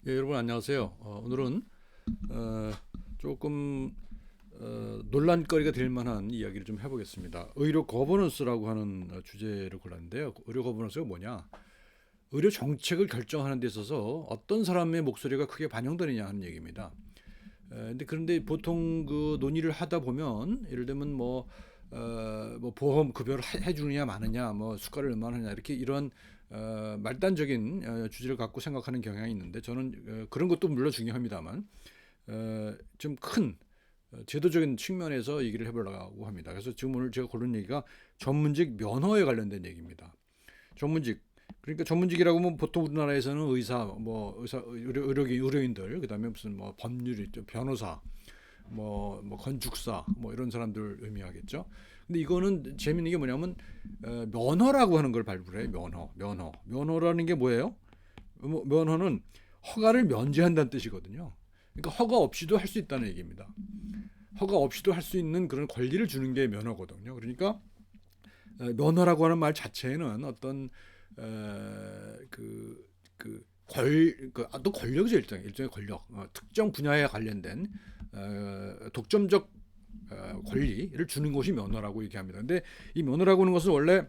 예, 여러분 안녕하세요. 오늘은 조금 논란거리가 될 만한 이야기를 좀 해보겠습니다. 의료 거버넌스라고 하는 주제를 골랐는데요. 의료 거버넌스가 뭐냐? 의료 정책을 결정하는 데 있어서 어떤 사람의 목소리가 크게 반영되느냐 하는 얘기입니다. 그런데 보통 그 논의를 하다 보면 예를 들면 뭐 보험 급여를 해주느냐 마느냐, 뭐 수가를 얼마나 하냐 이렇게 이런 말단적인 주제를 갖고 생각하는 경향이 있는데 저는 그런 것도 물론 중요합니다만 좀 큰 제도적인 측면에서 얘기를 해보려고 합니다. 그래서 지금 오늘 제가 고른 얘기가 전문직 면허에 관련된 얘기입니다. 전문직 그러니까 전문직이라고 하면 보통 우리나라에서는 의료인들 그다음에 무슨 뭐 법률이 변호사 뭐 건축사 뭐 이런 사람들 의미하겠죠. 근데 이거는 재밌는 게 뭐냐면 면허라고 하는 걸 발부해. 면허라는 게 뭐예요? 면허는 허가를 면제한다는 뜻이거든요. 그러니까 허가 없이도 할 수 있다는 얘기입니다. 허가 없이도 할 수 있는 그런 권리를 주는 게 면허거든요. 그러니까 면허라고 하는 말 자체는 어떤 또 권력이죠. 일종의 권력, 특정 분야에 관련된 독점적 권리를 주는 것이 면허라고 얘기합니다. 근데 이 면허라고 하는 것은 원래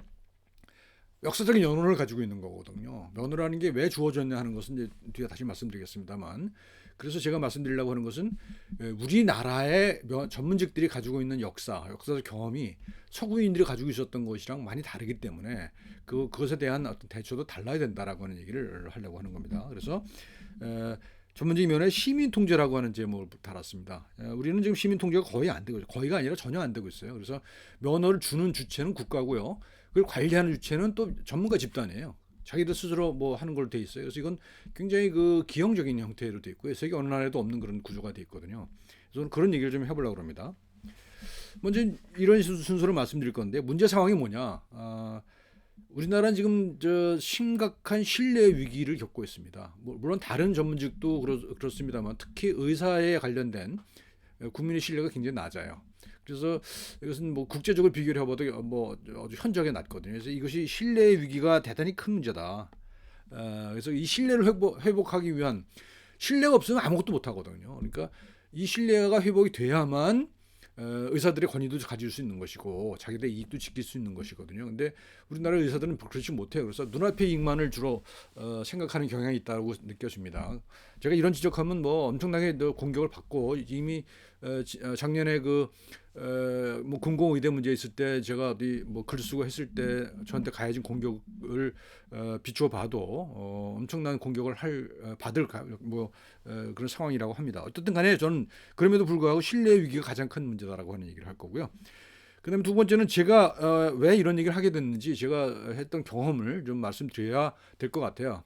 역사적인 연원을 가지고 있는 거거든요. 면허라는 게 왜 주어졌냐 하는 것은 이제 뒤에 다시 말씀드리겠습니다만, 그래서 제가 말씀드리려고 하는 것은 우리나라의 전문직들이 가지고 있는 역사적 경험이 서구인들이 가지고 있었던 것이랑 많이 다르기 때문에 그것에 대한 어떤 대처도 달라야 된다라고 하는 얘기를 하려고 하는 겁니다. 그래서 전문직 면허에 시민 통제라고 하는 제목을 달았습니다. 우리는 지금 시민 통제가 거의 안 되고 거의가 아니라 전혀 안 되고 있어요. 그래서 면허를 주는 주체는 국가고요. 그걸 관리하는 주체는 또 전문가 집단이에요. 자기들 스스로 뭐 하는 걸로 돼 있어요. 그래서 이건 굉장히 그 기형적인 형태로 돼 있고요. 세계 어느 나라에도 없는 그런 구조가 돼 있거든요. 그래서 저는 그런 얘기를 좀 해보려고 합니다. 먼저 이런 순서로 말씀드릴 건데 문제 상황이 뭐냐? 우리나라는 지금 심각한 신뢰 위기를 겪고 있습니다. 물론 다른 전문직도 그렇습니다만 특히 의사에 관련된 국민의 신뢰가 굉장히 낮아요. 그래서 이것은 뭐 국제적으로 비교를 해봐도 뭐 아주 현저하게 낮거든요. 그래서 이것이 신뢰 위기가 대단히 큰 문제다. 그래서 이 신뢰를 회복하기 위한 신뢰가 없으면 아무것도 못 하거든요. 그러니까 이 신뢰가 회복이 돼야만 의사들의 권위도 가질 수 있는 것이고 자기들의 이익도 지킬 수 있는 것이거든요. 근데 우리나라 의사들은 그렇지 못해요. 그래서 눈앞의 이익만을 주로 생각하는 경향이 있다고 느껴집니다. 제가 이런 지적하면 뭐 엄청나게 공격을 받고 이미 작년에 뭐 공공의대 문제 있을 때 제가 어디 뭐 글 쓰고 했을 때 저한테 가해진 공격을 비추어 봐도 엄청난 공격을 받을 그런 상황이라고 합니다. 어쨌든 간에 저는 그럼에도 불구하고 신뢰 위기가 가장 큰 문제다라고 하는 얘기를 할 거고요. 그다음에 두 번째는 제가 왜 이런 얘기를 하게 됐는지 제가 했던 경험을 좀 말씀드려야 될 것 같아요.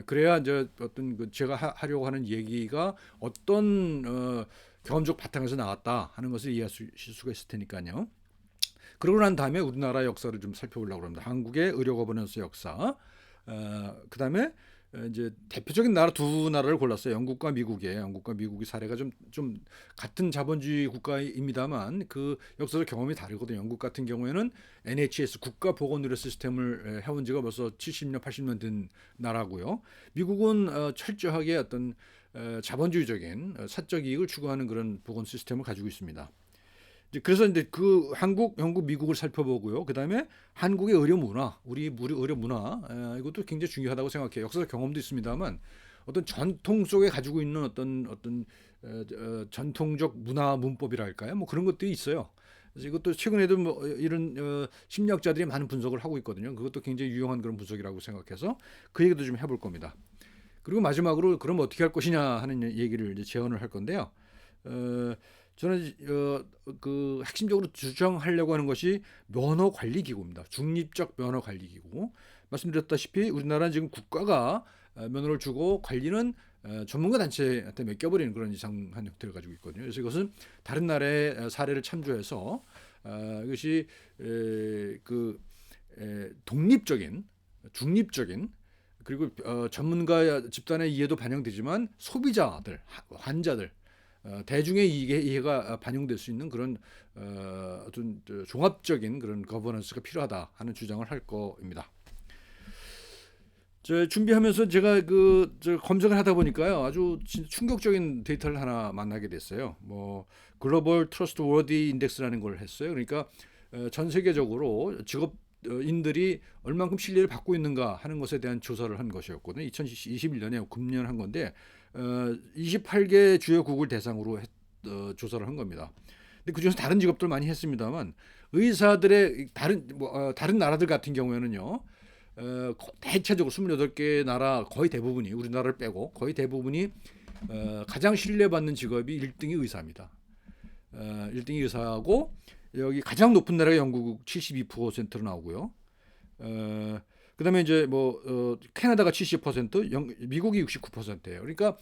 그래야 이제 어떤 제가 하려고 하는 얘기가 어떤 경험적 바탕에서 나왔다 하는 것을 이해하실 수가 있을 테니까요. 그러고 난 다음에 우리나라 역사를 좀 살펴보려고 합니다. 한국의 의료 거버넌스 역사. 그다음에 이제 대표적인 나라 두 나라를 골랐어요. 영국과 미국의 사례가 좀 같은 자본주의 국가입니다만 그 역사적 경험이 다르거든요. 영국 같은 경우에는 NHS 국가보건의료 시스템을 해온 지가 벌써 70년, 80년 된 나라고요. 미국은 철저하게 어떤 자본주의적인 사적 이익을 추구하는 그런 보건 시스템을 가지고 있습니다. 그래서 이제 그 한국, 영국, 미국을 살펴보고요. 그 다음에 한국의 의료 문화, 우리 의료 문화, 이것도 굉장히 중요하다고 생각해요. 역사적 경험도 있습니다만 어떤 전통 속에 가지고 있는 어떤 전통적 문화 문법이랄까요? 뭐 그런 것들이 있어요. 그래서 이것도 최근에도 뭐 이런 심리학자들이 많은 분석을 하고 있거든요. 그것도 굉장히 유용한 그런 분석이라고 생각해서 그 얘기도 좀 해볼 겁니다. 그리고 마지막으로 그럼 어떻게 할 것이냐 하는 얘기를 이제 제언을 할 건데요. 어, 저는 그 핵심적으로 주장하려고 하는 것이 면허 관리 기구입니다. 중립적 면허 관리 기구. 말씀드렸다시피 우리나라는 지금 국가가 면허를 주고 관리는 전문가 단체한테 맡겨버리는 그런 이상한 형태를 가지고 있거든요. 그래서 이것은 다른 나라의 사례를 참조해서 이것이 독립적인, 중립적인 그리고 전문가 집단의 이해도 반영되지만 소비자들, 환자들 대중의 이해가 반영될 수 있는 그런 어떤 종합적인 그런 거버넌스가 필요하다 하는 주장을 할 거입니다. 저 준비하면서 제가 저 검색을 하다 보니까요, 아주 충격적인 데이터를 하나 만나게 됐어요. 뭐 글로벌 트러스트 워디 인덱스라는 걸 했어요. 그러니까 전 세계적으로 직업인들이 얼만큼 신뢰를 받고 있는가 하는 것에 대한 조사를 한 것이었거든요. 2021년에 금년 한 건데 28개 주요국을 대상으로 조사를 한 겁니다. 근데 그중에서 다른 직업들 많이 했습니다만 의사들의 다른 나라들 같은 경우에는요. 대체적으로 28개 나라 거의 대부분이, 우리나라를 빼고 거의 대부분이 가장 신뢰받는 직업이 1등이 의사입니다. 1등이 의사하고 여기 가장 높은 나라가 영국 72%로 나오고요. 그다음에 이제 캐나다가 70%, 미국이 69%예요. 그러니까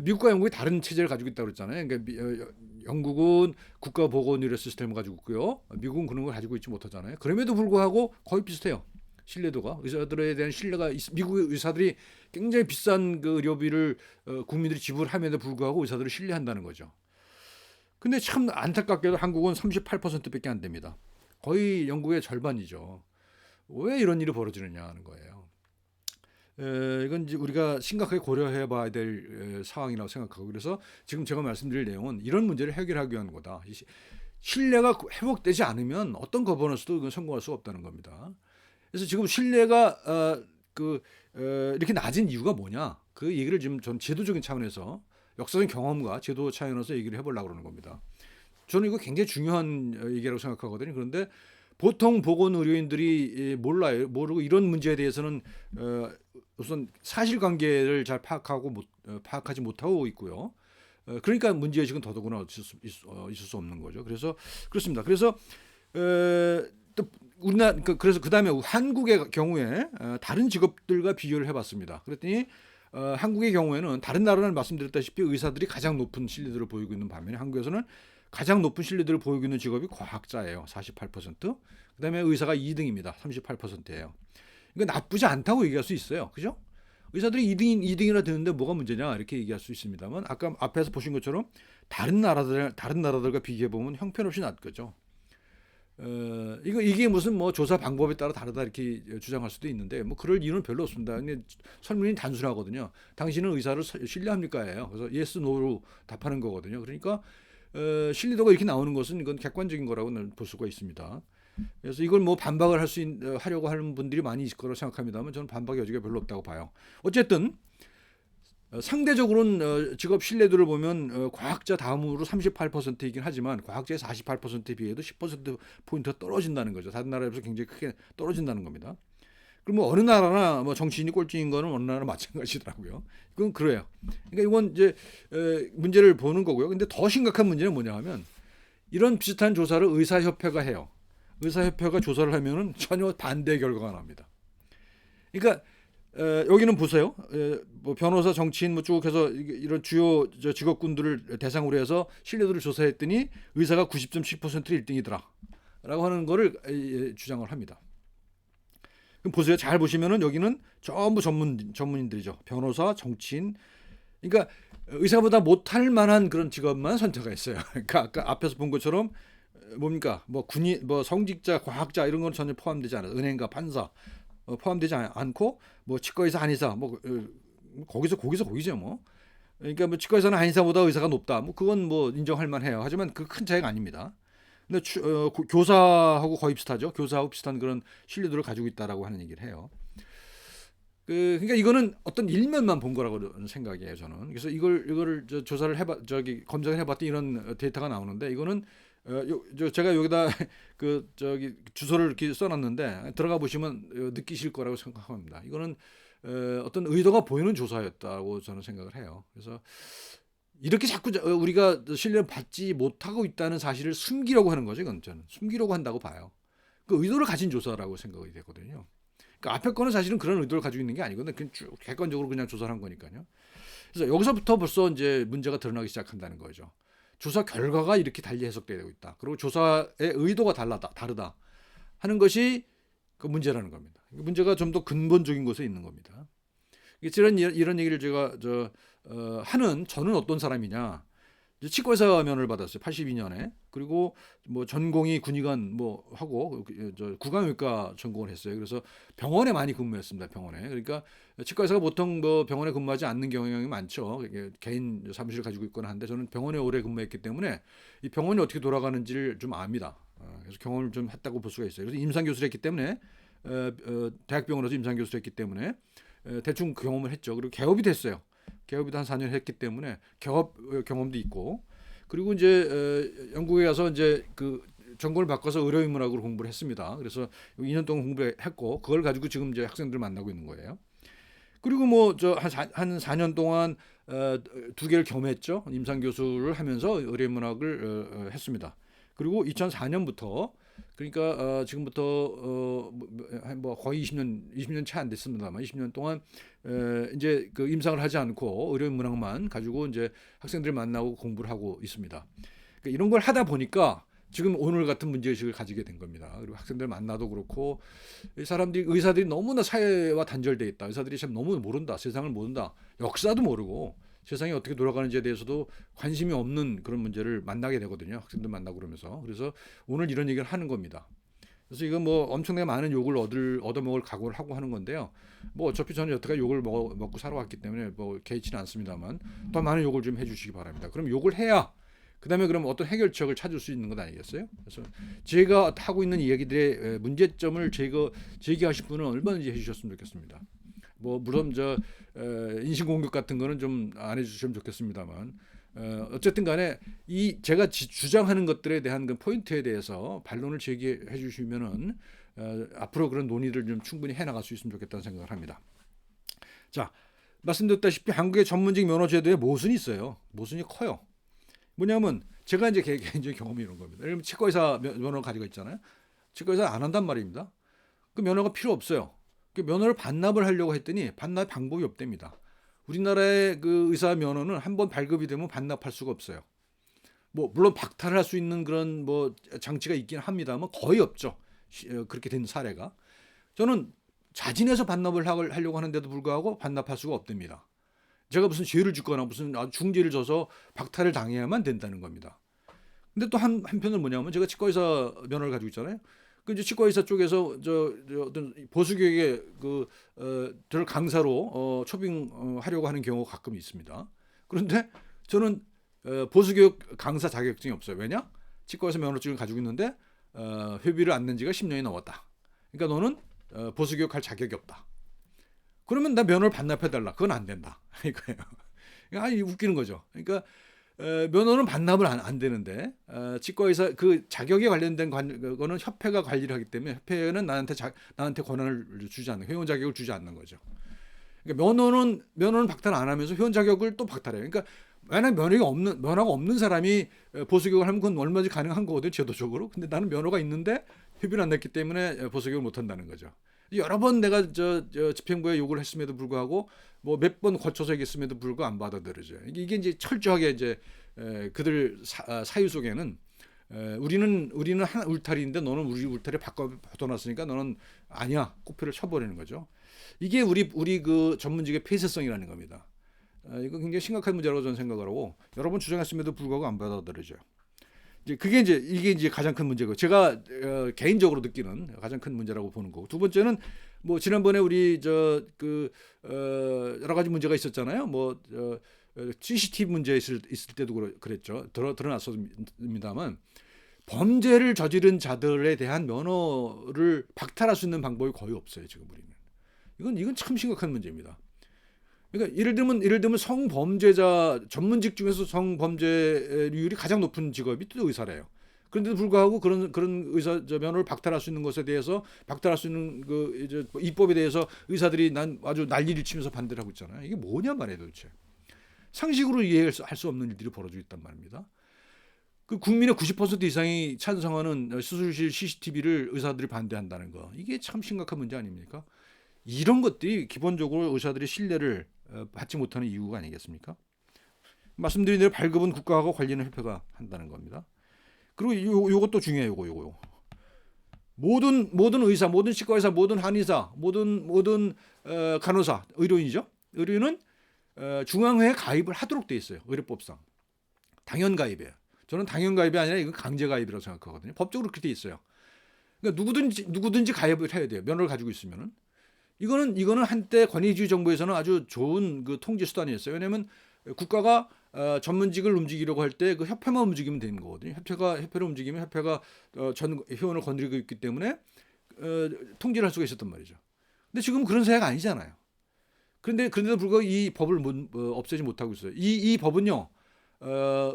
미국과 영국이 다른 체제를 가지고 있다고 그랬잖아요. 그러니까 영국은 국가보건의료 시스템을 가지고 있고요. 미국은 그런 걸 가지고 있지 못하잖아요. 그럼에도 불구하고 거의 비슷해요. 신뢰도가, 의사들에 대한 신뢰가, 미국 의사들이 굉장히 비싼 그 의료비를 국민들이 지불함에도 불구하고 의사들을 신뢰한다는 거죠. 근데 참 안타깝게도 한국은 38%밖에 안 됩니다. 거의 영국의 절반이죠. 왜 이런 일이 벌어지느냐 하는 거예요. 이건 이제 우리가 심각하게 고려해 봐야 될 상황이라고 생각하고, 그래서 지금 제가 말씀드릴 내용은 이런 문제를 해결하기 위한 거다. 신뢰가 회복되지 않으면 어떤 거버넌스도 이건 성공할 수가 없다는 겁니다. 그래서 지금 신뢰가 이렇게 낮은 이유가 뭐냐? 그 얘기를 지금 전 제도적인 차원에서, 역사적인 경험과 제도 차원에서 얘기를 해보려고 그러는 겁니다. 저는 이거 굉장히 중요한 얘기라고 생각하거든요. 그런데 보통 보건 의료인들이 모르고 이런 문제에 대해서는 우선 사실관계를 잘 파악하지 못하고 있고요. 그러니까 문제의식은 더더구나 있을 수 없는 거죠. 그래서 그렇습니다. 그래서 또 그래서 그다음에 한국의 경우에 다른 직업들과 비교를 해봤습니다. 그랬더니 한국의 경우에는 다른 나라는 말씀드렸다시피 의사들이 가장 높은 신뢰도를 보이고 있는 반면에 한국에서는 가장 높은 신뢰도를 보이고 있는 직업이 과학자예요. 48%. 그다음에 의사가 2등입니다. 38%예요. 이거 나쁘지 않다고 얘기할 수 있어요. 그죠? 의사들이 2등이나 되는데 뭐가 문제냐 이렇게 얘기할 수 있습니다만, 아까 앞에서 보신 것처럼 다른 나라들과 비교해 보면 형편없이 낮거죠. 이게 무슨 조사 방법에 따라 다르다 이렇게 주장할 수도 있는데 그럴 이유는 별로 없습니다. 근데 설문이 단순하거든요. 당신은 의사를 신뢰합니까예요. 그래서 yes, no로 답하는 거거든요. 그러니까 신뢰도가 이렇게 나오는 것은 이건 객관적인 거라고 볼 수가 있습니다. 그래서 이걸 반박을 하려고 하는 분들이 많이 있을 거라고 생각합니다만 저는 반박 여지가 별로 없다고 봐요. 어쨌든 상대적으로는 직업 신뢰도를 보면 과학자 다음으로 38%이긴 하지만 과학자의 48%에 비해도 10%포인트가 떨어진다는 거죠. 다른 나라에 비해서 굉장히 크게 떨어진다는 겁니다. 그럼 어느 나라나 정치인이 꼴찌인 거는 어느 나라나 마찬가지더라고요. 그건 그래요. 그러니까 이건 이제 문제를 보는 거고요. 근데 더 심각한 문제는 뭐냐 하면 이런 비슷한 조사를 의사협회가 해요. 의사협회가 조사를 하면은 전혀 반대 결과가 납니다. 그러니까 여기는 보세요. 변호사, 정치인 쭉 해서 이런 주요 직업군들을 대상으로 해서 신뢰도를 조사했더니 의사가 90.7%를 1등이더라 라고 하는 거를 주장을 합니다. 그럼 보세요. 잘 보시면은 여기는 전부 전문인들이죠. 변호사, 정치인. 그러니까 의사보다 못할 만한 그런 직업만 선택했어요. 그러니까 아까 앞에서 본 것처럼 뭡니까? 군인, 성직자, 과학자 이런 건 전혀 포함되지 않아요. 은행가, 판사 포함되지 않고 치과의사, 한의사 거기서 거기죠. 그러니까 치과의사는 한의사보다 의사가 높다. 그건 인정할 만해요. 하지만 그 큰 차이가 아닙니다. 근데 교사하고 거의 비슷하죠. 교사하고 비슷한 그런 신뢰도를 가지고 있다라고 하는 얘기를 해요. 그러니까 이거는 어떤 일면만 본 거라고 생각이에요, 저는. 그래서 이거를 조사를 검증을 해봤더니 이런 데이터가 나오는데, 이거는 제가 여기다 주소를 이렇게 써놨는데 들어가 보시면 느끼실 거라고 생각합니다. 이거는 어떤 의도가 보이는 조사였다고 저는 생각을 해요. 그래서 이렇게 자꾸 우리가 신뢰를 받지 못하고 있다는 사실을 숨기려고 하는 거죠. 이건 저는 숨기려고 한다고 봐요. 그 의도를 가진 조사라고 생각이 되거든요. 그러니까 앞에 거는 사실은 그런 의도를 가지고 있는 게 아니거든요. 그냥 쭉 객관적으로 그냥 조사를 한 거니까요. 그래서 여기서부터 벌써 이제 문제가 드러나기 시작한다는 거죠. 조사 결과가 이렇게 달리 해석되고 있다. 그리고 조사의 의도가 다르다 하는 것이 그 문제라는 겁니다. 문제가 좀 더 근본적인 곳에 있는 겁니다. 이런 얘기를 제가 하는 저는 어떤 사람이냐? 이제 치과의사 면허를 받았어요. 82년에. 그리고 뭐 전공이 군의관 뭐 하고 저 구강외과 전공을 했어요. 그래서 병원에 많이 근무했습니다. 병원에. 그러니까 치과의사가 보통 뭐 병원에 근무하지 않는 경향이 많죠. 이게 개인 사무실을 가지고 있거나 한데 저는 병원에 오래 근무했기 때문에 이 병원이 어떻게 돌아가는지를 좀 압니다. 그래서 경험을 좀 했다고 볼 수가 있어요. 그래서 임상 교수를 했기 때문에 대학병원에서 임상 교수를 했기 때문에 대충 경험을 했죠. 그리고 개업이 됐어요. 개업이도 한 4년 했기 때문에 개업 경험도 있고 그리고 이제 영국에 가서 이제 그 전공을 바꿔서 의료인문학으로 공부를 했습니다. 그래서 2년 동안 공부를 했고 그걸 가지고 지금 이제 학생들을 만나고 있는 거예요. 그리고 뭐 저 한 4년 동안 두 개를 겸했죠. 임상 교수를 하면서 의료인문학을 했습니다. 그리고 2004년부터 그러니까 지금부터 뭐 거의 20년 채 안 됐습니다만 20년 동안 이제 그 임상을 하지 않고 의료인 문학만 가지고 이제 학생들을 만나고 공부를 하고 있습니다. 그러니까 이런 걸 하다 보니까 지금 오늘 같은 문제의식을 가지게 된 겁니다. 그리고 학생들 만나도 그렇고 의사들이 너무나 사회와 단절돼 있다. 의사들이 참 너무 모른다. 세상을 모른다. 역사도 모르고 세상이 어떻게 돌아가는지에 대해서도 관심이 없는 그런 문제를 만나게 되거든요. 학생들 만나고 그러면서. 그래서 오늘 이런 얘기를 하는 겁니다. 그래서 이건 뭐 엄청나게 많은 욕을 얻어먹을 각오를 하고 하는 건데요. 뭐 어차피 저는 여태까지 욕을 먹고 살아왔기 때문에 뭐 개의치는 않습니다만 더 많은 욕을 좀 해주시기 바랍니다. 그럼 욕을 해야 그다음에 그럼 어떤 해결책을 찾을 수 있는 것 아니겠어요? 그래서 제가 하고 있는 이야기들의 문제점을 제기하실 분은 얼마든지 해주셨으면 좋겠습니다. 뭐 물론 저 인신공격 같은 거는 좀 안 해주시면 좋겠습니다만 어쨌든 간에 이 제가 주장하는 것들에 대한 그 포인트에 대해서 반론을 제기해 주시면은 앞으로 그런 논의를 좀 충분히 해나갈 수 있으면 좋겠다는 생각을 합니다. 자, 말씀드렸다시피 한국의 전문직 면허 제도에 모순이 있어요. 모순이 커요. 뭐냐면 제가 이제 개인적인 경험이 이런 겁니다. 예를 들면 치과의사 면허 가지고 있잖아요. 치과의사 안 한단 말입니다. 그 면허가 필요 없어요. 그 면허를 반납을 하려고 했더니 반납 방법이 없답니다. 우리나라의 그 의사 면허는 한번 발급이 되면 반납할 수가 없어요. 뭐 물론 박탈을 할 수 있는 그런 뭐 장치가 있긴 합니다만 거의 없죠. 그렇게 된 사례가. 저는 자진해서 반납을 하려고 하는데도 불구하고 반납할 수가 없답니다. 제가 무슨 죄를 짓거나 무슨 중죄를 져서 박탈을 당해야만 된다는 겁니다. 근데 또 한편은 뭐냐면 제가 치과의사 면허를 가지고 있잖아요. 그 이제 치과의사 쪽에서 저 어떤 보수교육의 들 강사로 초빙하려고 하는 경우가 가끔 있습니다. 그런데 저는 보수교육 강사 자격증이 없어요. 왜냐? 치과의사 면허증을 가지고 있는데 회비를 안 낸 지가 10년이 넘었다. 그러니까 너는 보수교육할 자격이 없다. 그러면 나 면허를 반납해달라. 그건 안 된다. 이거예요. 아니 웃기는 거죠. 그러니까 면허는 반납을 안 되는데 치과의사 그 자격에 관련된 거는 협회가 관리를 하기 때문에 협회는 나한테 권한을 주지 않는 회원 자격을 주지 않는 거죠. 그러니까 면허는 박탈 안 하면서 회원 자격을 또 박탈해요. 그러니까 만약 면허가 없는 사람이 보수교육을 하면 그건 얼마든지 가능한 거거든요, 제도적으로. 근데 나는 면허가 있는데 회비를 안 냈기 때문에 보수교육을 못 한다는 거죠. 여러 번 내가 저 집행부에 요구를 했음에도 불구하고 뭐 몇 번 거쳐서 얘기했음에도 불구하고 안 받아들여져요. 이게 이제 철저하게 이제 그들 사유 속에는 우리는 한 울타리인데 너는 우리 울타리 벗어났으니까 너는 아니야. 꼬피를 쳐버리는 거죠. 이게 우리 그 전문직의 폐쇄성이라는 겁니다. 이거 굉장히 심각한 문제라고 저는 생각을 하고 여러 번 주장했음에도 불구하고 안 받아들여져요. 이게 이제 가장 큰 문제고 제가 개인적으로 느끼는 가장 큰 문제라고 보는 거고 두 번째는 뭐 지난번에 우리 여러 가지 문제가 있었잖아요. 뭐 CCTV 문제 있을 때도 그랬죠. 드러났습니다만 범죄를 저지른 자들에 대한 면허를 박탈할 수 있는 방법이 거의 없어요. 지금 우리는 이건 참 심각한 문제입니다. 그러니까 예를 들면 성범죄자 전문직 중에서 성범죄율이 가장 높은 직업이 또 의사래요. 그런데도 불구하고 그런 의사 면허를 박탈할 수 있는 것에 대해서 박탈할 수 있는 그 이제 입법에 대해서 의사들이 난 아주 난리를 치면서 반대를 하고 있잖아요. 이게 뭐냐 말이에요, 도대체. 상식으로 이해할 수 없는 일들이 벌어지고 있단 말입니다. 그 국민의 90% 이상이 찬성하는 수술실 CCTV를 의사들이 반대한다는 거. 이게 참 심각한 문제 아닙니까? 이런 것들이 기본적으로 의사들의 신뢰를 받지 못하는 이유가 아니겠습니까? 말씀드린 대로 발급은 국가하고 관리는 협회가 한다는 겁니다. 그리고 요것도 중요해요. 요거. 모든 의사, 모든 치과의사, 모든 한의사, 모든 간호사, 의료인이죠. 의료인은 중앙회에 가입을 하도록 돼 있어요. 의료법상. 당연 가입이에요. 저는 당연 가입이 아니라 이건 강제 가입이라고 생각하거든요. 법적으로 그렇게 돼 있어요. 그러니까 누구든지 가입을 해야 돼요. 면허를 가지고 있으면은. 이거는 한때 권위주의 정부에서는 아주 좋은 그 통제 수단이었어요. 왜냐하면 국가가 전문직을 움직이려고 할 때 그 협회만 움직이면 되는 거거든요. 협회를 움직이면 협회가 전 회원을 건드리고 있기 때문에 통제를 할 수가 있었단 말이죠. 근데 지금 그런 사회가 아니잖아요. 그런데도 불구하고 이 법을 없애지 못하고 있어요. 이 법은요.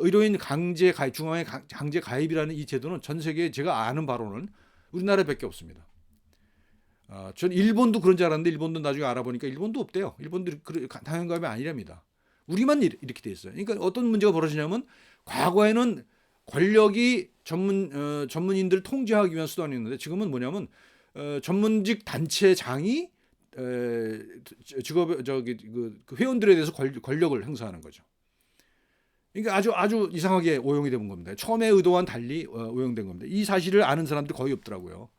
의료인 강제 가입, 중앙에 강제 가입이라는 이 제도는 전 세계에 제가 아는 바로는 우리나라밖에 없습니다. 전 일본도 그런 줄 알았는데 일본도 나중에 알아보니까 일본도 없대요. 일본도 당연 가입이 아니랍니다. 우리만 이렇게 돼 있어요. 그러니까 어떤 문제가 벌어지냐면 과거에는 권력이 전문인들을 통제하기 위한 수단이었는데 지금은 뭐냐면 전문직 단체장이 직업 그 회원들에 대해서 권력을 행사하는 거죠. 그러니까 아주 이상하게 오용이 된 겁니다. 처음에 의도와는 달리 오용된 겁니다. 이 사실을 아는 사람들이 거의 없더라고요.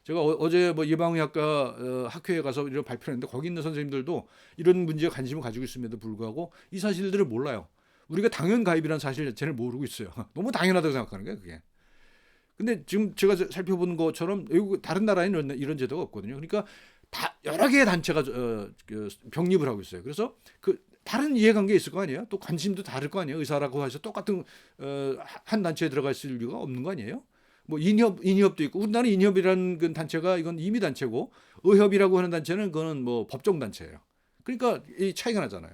제가 어제 뭐 예방의학과 학회에 가서 이런 발표를 했는데 거기 있는 선생님들도 이런 문제에 관심을 가지고 있음에도 불구하고 이 사실들을 몰라요. 우리가 당연 가입이라는 사실 자체를 모르고 있어요. 너무 당연하다고 생각하는 거예요, 그게. 근데 지금 제가 살펴본 것처럼 외국 다른 나라에는 이런 제도가 없거든요. 그러니까 여러 개의 단체가 병립을 하고 있어요. 그래서 그 다른 이해관계 있을 거 아니에요? 또 관심도 다를 거 아니에요? 의사라고 해서 똑같은 한 단체에 들어가 있을 이유가 없는 거 아니에요? 뭐 인협도 있고 우리나라 인협이라는 그 단체가 이건 임의 단체고 의협이라고 하는 단체는 그거는 뭐 법정 단체예요. 그러니까 이 차이가 나잖아요.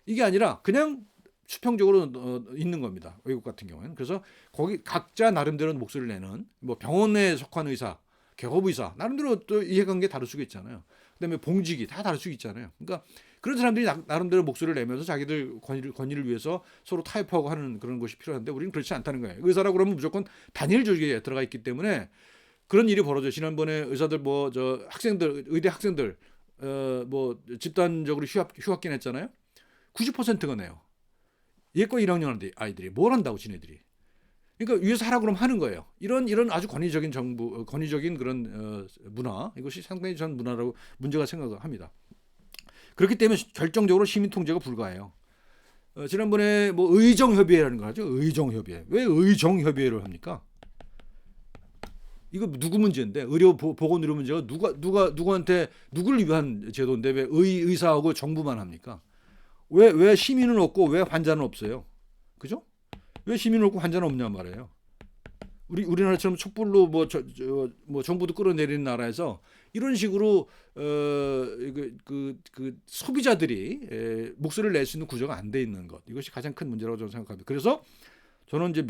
이게 아니라 그냥 수평적으로 있는 겁니다. 외국 같은 경우에는. 그래서 거기 각자 나름대로 목소리를 내는 뭐 병원에 속한 의사, 개업의사 나름대로 또 이해관계 다를 수가 있잖아요. 그다음에 봉직이 다 다를 수 있잖아요. 그러니까 그런 사람들이 나름대로 목소리를 내면서 자기들 권위를 위해서 서로 타협하고 하는 그런 것이 필요한데 우리는 그렇지 않다는 거예요. 의사라고 그러면 무조건 단일 조직에 들어가 있기 때문에 그런 일이 벌어져요. 지난번에 의사들 뭐 저 학생들 의대 학생들 뭐 집단적으로 휴학기 냈잖아요. 90%가 내요. 예과 1학년 하는데 아이들이 뭘 한다고 지네들이. 그러니까 위에서 하라고 그러면 하는 거예요. 이런 아주 권위적인 정부, 권위적인 그런 문화, 이것이 상당히 전 문화라고 문제가 생각합니다. 그렇기 때문에 결정적으로 시민 통제가 불가해요. 지난번에 뭐 의정협의회라는 거 하죠. 의정협의회. 왜 의정협의회를 합니까? 이거 누구 문제인데 보건의료 문제가 누구한테 누구를 위한 제도인데 왜 의사하고 정부만 합니까? 왜 시민은 없고 왜 환자는 없어요? 그죠? 왜 시민은 없고 환자는 없냐 말이에요. 우리나라처럼 촛불로 뭐 정부도 끌어내리는 나라에서 이런 식으로 그 소비자들이 목소리를 낼 수 있는 구조가 안 돼 있는 것, 이것이 가장 큰 문제라고 저는 생각합니다. 그래서 저는 이제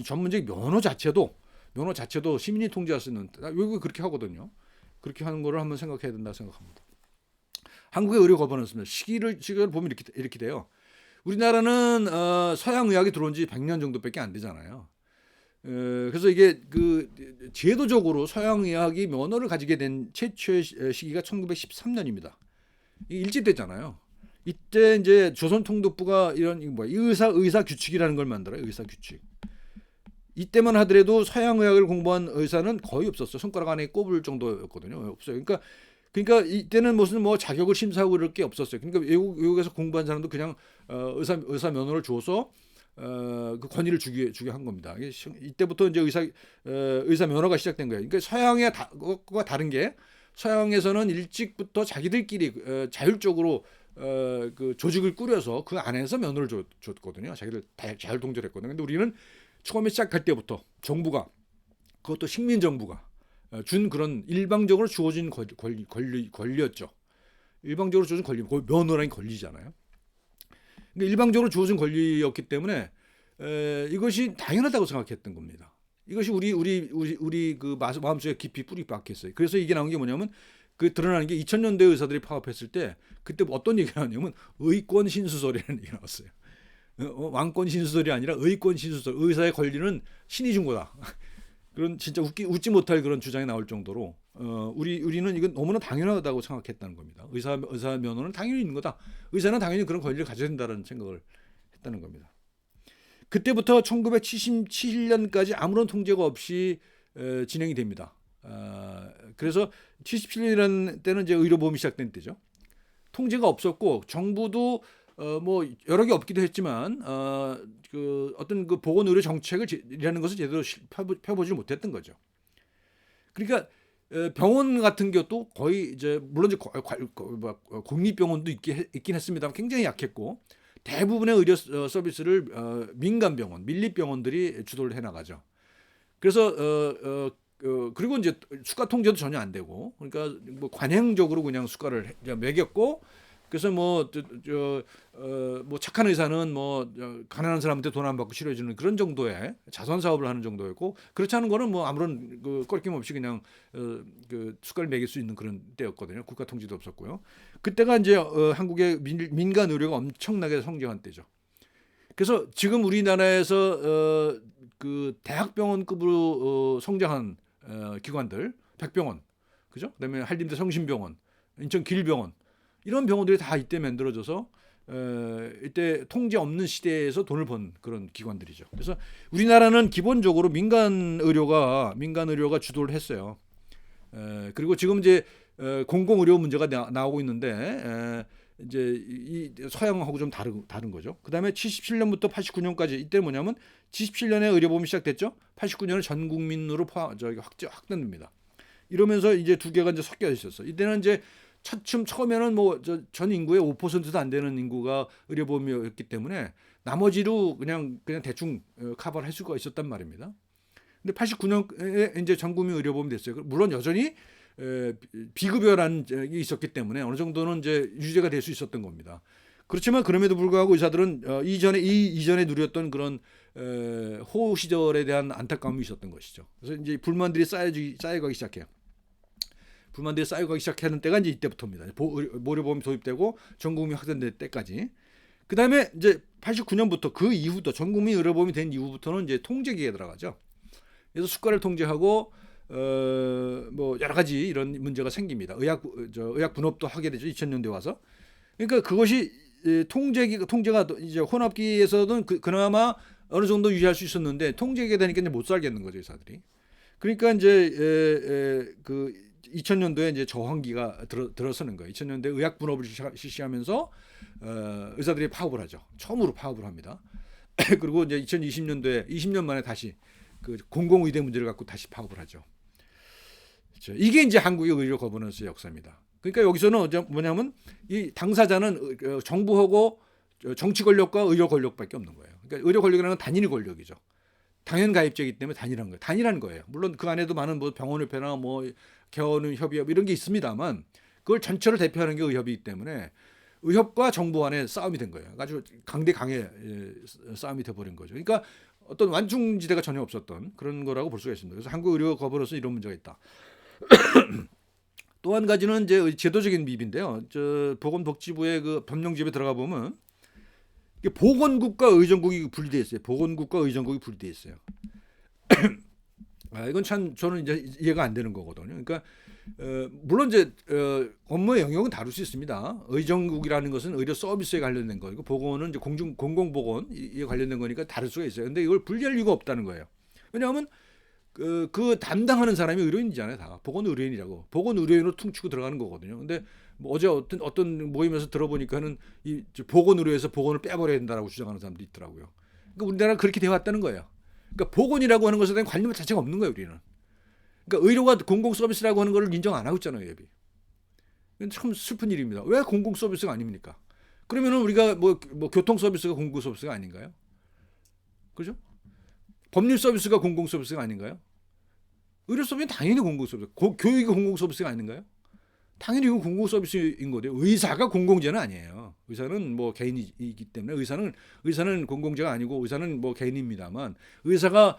전문직 면허 자체도 시민이 통제할 수 있는, 외국이 그렇게 하거든요. 그렇게 하는 거를 한번 생각해야 된다 생각합니다. 한국의 의료 거버넌스는 시기를 보면 이렇게 돼요. 우리나라는 서양 의학이 들어온 지 100년 정도밖에 안 되잖아요. 그래서 이게 그 제도적으로 서양 의학이 면허를 가지게 된 최초의 시기가 1913년입니다. 일제 때잖아요. 이때 이제 조선통독부가 이런 의사 규칙이라는 걸 만들어요. 의사 규칙. 이때만 하더라도 서양 의학을 공부한 의사는 거의 없었어요. 손가락 안에 꼽을 정도였거든요. 없어요. 그러니까 이때는 무슨 뭐 자격을 심사하고 이럴 게 없었어요. 그러니까 외국에서 공부한 사람도 그냥 의사 면허를 줘서 그 권위를 주게 한 겁니다. 이때부터 이제 의사 면허가 시작된 거예요. 그러니까 서양의 것과 다른 게, 서양에서는 일찍부터 자기들끼리 자율적으로 그 조직을 꾸려서 그 안에서 면허를 줬거든요. 자기들 자율 통제를 했거든요. 근데 우리는 처음에 시작할 때부터 정부가, 그것도 식민 정부가 준 그런 일방적으로 주어진 권리였죠. 일방적으로 주어진 권리, 면허라는 권리잖아요. 그러니까 일방적으로 주어진 권리였기 때문에 이것이 당연하다고 생각했던 겁니다. 이것이 우리 그 마음속에 깊이 뿌리 박혔어요. 그래서 이게 나온 게 뭐냐면, 그 드러나는 게 2000년대 의사들이 파업했을 때 그때 어떤 얘기가 나왔냐면 의권 신수설이라는 얘기가 나왔어요. 왕권 신수설이 아니라 의권 신수설. 의사의 권리는 신이 준 거다. 그런 진짜 웃지 못할 그런 주장이 나올 정도로 우리는 이건 너무나 당연하다고 생각했다는 겁니다. 의사 면허는 당연히 있는 거다. 의사는 당연히 그런 권리를 가져야 된다는 생각을 했다는 겁니다. 그때부터 1977년까지 아무런 통제가 없이 진행이 됩니다. 그래서 77년이라는 때는 이제 의료보험이 시작된 때죠. 통제가 없었고 정부도 뭐 여러 개 없기도 했지만 그 어떤 그 보건 의료 정책을이라는 것을 제대로 펴보지 못했던 거죠. 그러니까 병원 같은 것도 거의 이제 물론 이제 공립병원도 있긴 했습니다만 굉장히 약했고 대부분의 의료 서비스를 민간 병원, 민립병원들이 주도를 해나가죠. 그래서 그리고 이제 수가 통제도 전혀 안 되고 그러니까 뭐 관행적으로 그냥 수가를 매겼고 그래서 뭐 착한 의사는 뭐 가난한 사람한테 돈 안 받고 치료해주는 그런 정도의 자선 사업을 하는 정도였고 그렇지 않은 거는 뭐 아무런 그 껄낌 없이 그냥 그 수가를 매길 수 있는 그런 때였거든요. 국가 통제도 없었고요. 그때가 이제 한국의 민간 의료가 엄청나게 성장한 때죠. 그래서 지금 우리나라에서 그 대학병원급으로 성장한 기관들, 백병원, 그죠? 그다음에 한림대 성심병원, 인천 길병원 이런 병원들이 다 이때 만들어져서 이때 통제 없는 시대에서 돈을 번 그런 기관들이죠. 그래서 우리나라는 기본적으로 민간 의료가 주도를 했어요. 그리고 지금 이제 공공 의료 문제가 나오고 있는데 이제 이 서양하고 좀 다른 거죠. 그다음에 77년부터 89년까지 이때 뭐냐면 77년에 의료보험이 시작됐죠. 89년에 전 국민으로 확대됩니다. 이러면서 이제 두 개가 이제 섞여 있었어. 이때는 이제 처음에는 뭐 전 인구의 5%도 안 되는 인구가 의료보험이었기 때문에 나머지로 그냥 대충 커버를 할 수가 있었단 말입니다. 근데 89년에 이제 전 국민 의료보험이 됐어요. 물론 여전히 비급여라는 게 있었기 때문에 어느 정도는 이제 유지가 될 수 있었던 겁니다. 그렇지만 그럼에도 불구하고 의사들은 이전에 누렸던 그런 호우 시절에 대한 안타까움이 있었던 것이죠. 그래서 이제 불만들이 쌓여가기 시작해요. 불만들이 쌓여가기 시작하는 때가 이제 이때부터입니다. 의료보험이 도입되고 전국민 확산될 때까지. 그 다음에 이제 89년부터 그 이후부터 전국민 의료보험이 된 이후부터는 이제 통제기에 들어가죠. 그래서 수가를 통제하고 뭐 여러 가지 이런 문제가 생깁니다. 의학 분업도 하게 되죠. 2000년대 와서. 그러니까 그것이 통제가 이제 혼합기에서는 그나마 어느 정도 유지할 수 있었는데 통제기가 되니까 이제 못 살겠는 거죠, 의사들이. 그러니까 이제 그 2000년도에 이제 저항기가 들어서는 거예요. 2000년대 의학 분업을 실시하면서 의사들이 파업을 하죠. 처음으로 파업을 합니다. 그리고 이제 2020년도에 20년 만에 다시 그 공공의대 문제를 갖고 다시 파업을 하죠. 그렇죠. 이게 이제 한국의 의료 거버넌스의 역사입니다. 그러니까 여기서는 뭐냐면 이 당사자는 정부하고 정치 권력과 의료 권력밖에 없는 거예요. 그러니까 의료 권력이라는 건 단일 권력이죠. 당연 가입제이기 때문에 단일한 거예요. 물론 그 안에도 많은 뭐 병원협회나 뭐 개원협의회 이런 게 있습니다만 그걸 전체를 대표하는 게 의협이기 때문에 의협과 정부 안에 싸움이 된 거예요. 아주 강의 싸움이 돼버린 거죠. 그러니까 어떤 완충지대가 전혀 없었던 그런 거라고 볼 수가 있습니다. 그래서 한국 의료 거버넌스 이런 문제가 있다. 또 한 가지는 이제 제도적인 미비인데요. 보건복지부의 그 법령집에 들어가 보면 보건국과 의정국이 분리되어 있어요. 보건국과 의정국이 분리되어 있어요. 이건 참 저는 이제 이해가 안 되는 거거든요. 그러니까 물론 이제 업무의 영역은 다를 수 있습니다. 의정국이라는 것은 의료 서비스에 관련된 거고 보건은 이제 공공보건에 관련된 거니까 다를 수가 있어요. 근데 이걸 분리할 이유가 없다는 거예요. 왜냐하면 그 담당하는 사람이 의료인이잖아요. 다 보건 의료인이라고 보건 의료인으로 퉁치고 들어가는 거거든요. 근데 뭐 어제 어떤 모임에서 들어보니까는 이 보건 의료에서 보건을 빼버려야 된다라고 주장하는 사람도 있더라고요. 그러니까 우리나라는 그렇게 되어 왔다는 거예요. 그러니까 보건이라고 하는 것에 대한 관념 자체가 없는 거예요, 우리는. 그러니까 의료가 공공 서비스라고 하는 거를 인정 안 하고 있잖아요, 예비. 참 슬픈 일입니다. 왜 공공 서비스가 아닙니까? 그러면은 우리가 뭐 교통 서비스가 공공 서비스가 아닌가요? 그죠? 법률 서비스가 공공 서비스가 아닌가요? 의료 서비스는 당연히 공공 서비스. 교육이 공공 서비스가 아닌가요? 당연히 이건 공공 서비스인 거죠. 의사가 공공재는 아니에요. 의사는 뭐 개인이기 때문에 의사는 공공재가 아니고 의사는 뭐 개인입니다만 의사가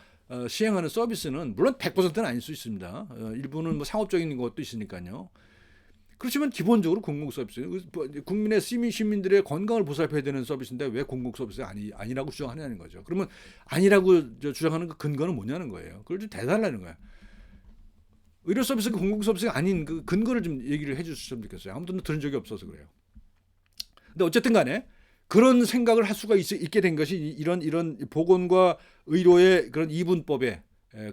시행하는 서비스는 물론 100%는 아닐 수 있습니다. 일부는 뭐 상업적인 것도 있으니까요. 그렇지만 기본적으로 공공 서비스, 국민의 시민들의 건강을 보살펴야 되는 서비스인데 왜 공공 서비스가 아니라고 주장하냐는 거죠. 그러면 아니라고 주장하는 그 근거는 뭐냐는 거예요. 그걸 좀 대달라는 거예요. 의료 서비스가 공공 서비스가 아닌 그 근거를 좀 얘기를 해주셨으면 좋겠어요. 아무도 들은 적이 없어서 그래요. 근데 어쨌든 간에 그런 생각을 할 수가 있게 된 것이 이런 보건과 의료의 그런 이분법에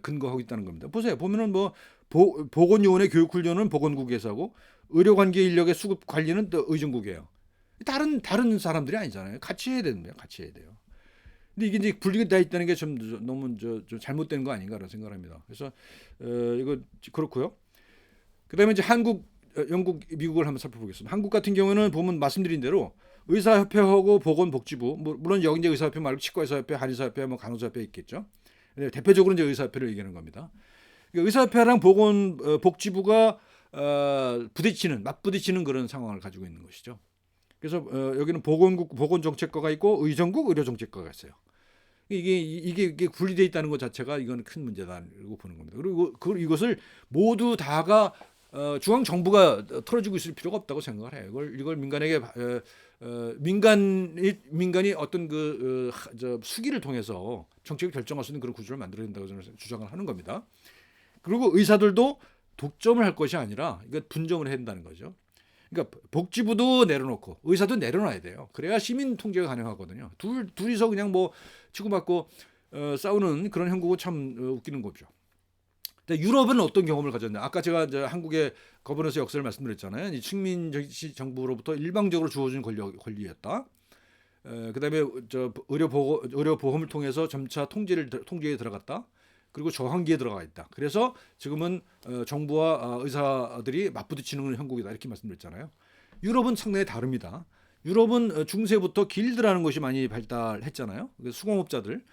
근거하고 있다는 겁니다. 보세요. 보면은 뭐 보건요원의 교육훈련은 보건국에서 하고 의료관계 인력의 수급 관리는 또 의정국이에요. 다른 사람들이 아니잖아요. 같이 해야 됩니다. 같이 해야 돼요. 근데 이게 이제 분리돼 있다는 게 좀 너무 좀 잘못된 거 아닌가라는 생각을 합니다. 그래서 이거 그렇고요. 그다음에 이제 한국, 영국, 미국을 한번 살펴보겠습니다. 한국 같은 경우는 보면 말씀드린 대로 의사협회하고 보건복지부, 물론 여기 이제 의사협회 말고 치과의사협회, 한의사협회, 뭐 간호사협회 있겠죠. 근데 대표적으로 이제 의사협회를 얘기하는 겁니다. 그러니까 의사협회랑 보건복지부가 맞부딪히는 그런 상황을 가지고 있는 것이죠. 그래서 여기는 보건정책과가 있고 의정국 의료정책과가 있어요. 이게 분리되어 있다는 것 자체가 이건 큰 문제다라고 보는 겁니다. 그리고 이것을 모두 다가 중앙 정부가 털어주고 있을 필요가 없다고 생각을 해요. 이걸 민간에게 민간이 어떤 수기를 통해서 정책을 결정할 수 있는 그런 구조를 만들어야 된다고 저는 주장을 하는 겁니다. 그리고 의사들도 독점을 할 것이 아니라 이거 분점을 해야 된다는 거죠. 그러니까 복지부도 내려놓고 의사도 내려놔야 돼요. 그래야 시민 통제가 가능하거든요. 둘이서 그냥 뭐 치고받고 싸우는 그런 형국은 참 웃기는 거죠. 근데 유럽은 어떤 경험을 가졌냐? 아까 제가 이제 한국의 거버넌스 역사를 말씀드렸잖아요. 이 식민 정부로부터 일방적으로 주어진 권리였다. 그다음에 의료보험을 통해서 점차 통제에 들어갔다. 그리고 저항기에 들어가 있다. 그래서 지금은 정부와 의사들이 맞부딪히는 형국이다 이렇게 말씀드렸잖아요. 유럽은 상당히 다릅니다. 유럽은 중세부터 길드라는 것이 많이 발달했잖아요. 수공업자들,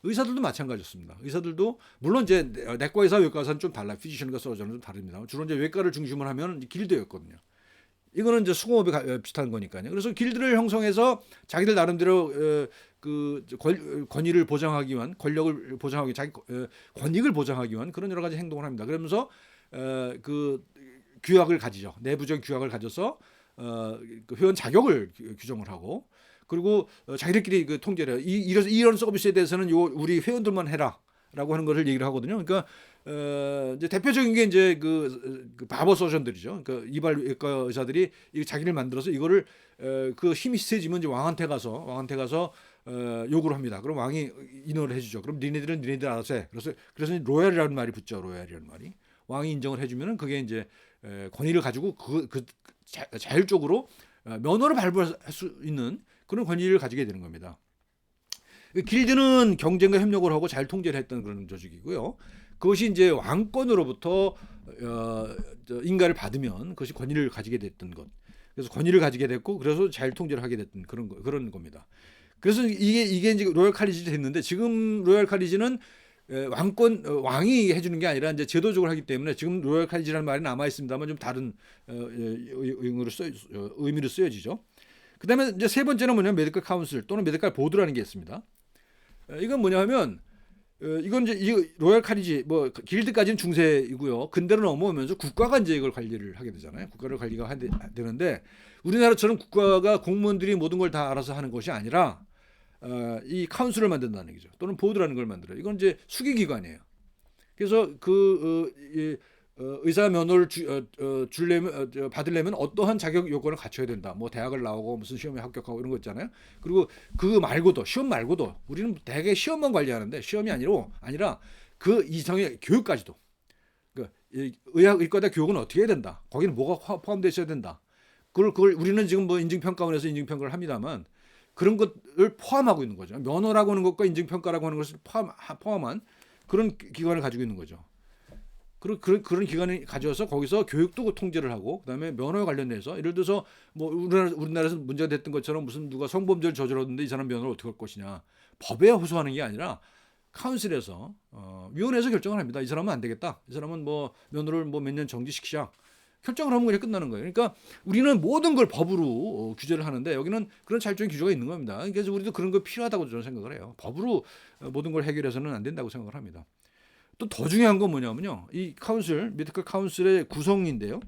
의사들도 마찬가지였습니다. 의사들도 물론 이제 내과 의사, 외과 의사는 좀 달라. 피지션과 서저는 좀 다릅니다. 주로 이제 외과를 중심으로 하면 길드였거든요. 이거는 이제 수공업이 비슷한 거니까요. 그래서 길드를 형성해서 자기들 나름대로 권위를 보장하기 위한, 권력을 보장하기, 자기 권익을 보장하기 위한 그런 여러 가지 행동을 합니다. 그러면서 규약을 가지죠. 내부적인 규약을 가져서 회원 자격을 규정을 하고, 그리고 자기들끼리 통제를 해요. 이런 서비스에 대해서는 우리 회원들만 해라라고 하는 것을 얘기를 하거든요. 그러니까 이제 대표적인 게 이제 그 바버 서전들이죠. 그러니까 이발외과 의사들이 자기를 만들어서 이거를 힘이 세지면 이제 왕한테 가서 요구를 합니다. 그럼 왕이 인허를 해주죠. 그럼 니네들 알아서 해. 그래서 로얄이라는 말이 붙죠. 로얄이라는 말이 왕이 인정을 해주면은 그게 이제 권위를 가지고 자율적으로 면허를 발부할 수 있는 그런 권위를 가지게 되는 겁니다. 길드는 경쟁과 협력을 하고 잘 통제를 했던 그런 조직이고요. 그것이 이제 왕권으로부터 인가를 받으면 그것이 권위를 가지게 됐던 것. 그래서 권위를 가지게 됐고, 그래서 잘 통제를 하게 됐던 그런 겁니다. 그래서 이게 이제 로열 칼리지 됐는데, 지금 로열 칼리지는 왕이 해주는 게 아니라 이제 제도적으로 하기 때문에 지금 로열 칼리지라는 말이 남아 있습니다만 좀 다른 의미로 쓰여지죠. 그다음에 이제 세 번째는 뭐냐면 메디컬 카운슬 또는 메디컬 보드라는 게 있습니다. 이건 뭐냐면 이건 이제 이 로얄 카리지 뭐 길드까지는 중세이고요. 근대로 넘어오면서 국가가 이제 이걸 관리를 하게 되잖아요. 국가를 관리가 되는데, 우리나라처럼 국가가 공무원들이 모든 걸 다 알아서 하는 것이 아니라 이 카운슬을 만든다는 얘기죠. 또는 보드라는 걸 만들어요. 이건 이제 수기기관이에요. 그래서 의사 면허를 받으려면 어떠한 자격 요건을 갖춰야 된다. 뭐 대학을 나오고 무슨 시험에 합격하고 이런 거 있잖아요. 그리고 시험 말고도 우리는 대개 시험만 관리하는데, 시험이 아니라 그 이상의 교육까지도. 의과대 교육은 어떻게 해야 된다. 거기는 뭐가 포함되어 있어야 된다. 그걸 우리는 지금 뭐 인증평가원에서 인증평가를 합니다만, 그런 것을 포함하고 있는 거죠. 면허라고 하는 것과 인증평가라고 하는 것을 포함한 그런 기관을 가지고 있는 거죠. 그런 기관을 가져서 거기서 교육도 통제를 하고, 그다음에 면허에 관련해서 예를 들어서 뭐 우리나라에서 문제가 됐던 것처럼 무슨 누가 성범죄를 저질렀는데 이 사람 면허를 어떻게 할 것이냐, 법에 호소하는 게 아니라 카운슬에서 위원회에서 결정을 합니다. 이 사람은 안 되겠다. 이 사람은 뭐 면허를 뭐 몇 년 정지시키자. 결정을 하면 그냥 끝나는 거예요. 그러니까 우리는 모든 걸 법으로 규제를 하는데, 여기는 그런 자율적인 규제가 있는 겁니다. 그래서 우리도 그런 거 필요하다고 저는 생각을 해요. 법으로 모든 걸 해결해서는 안 된다고 생각을 합니다. 또 더 중요한 건 뭐냐면요, 이 메디컬 카운슬의 구성인데요.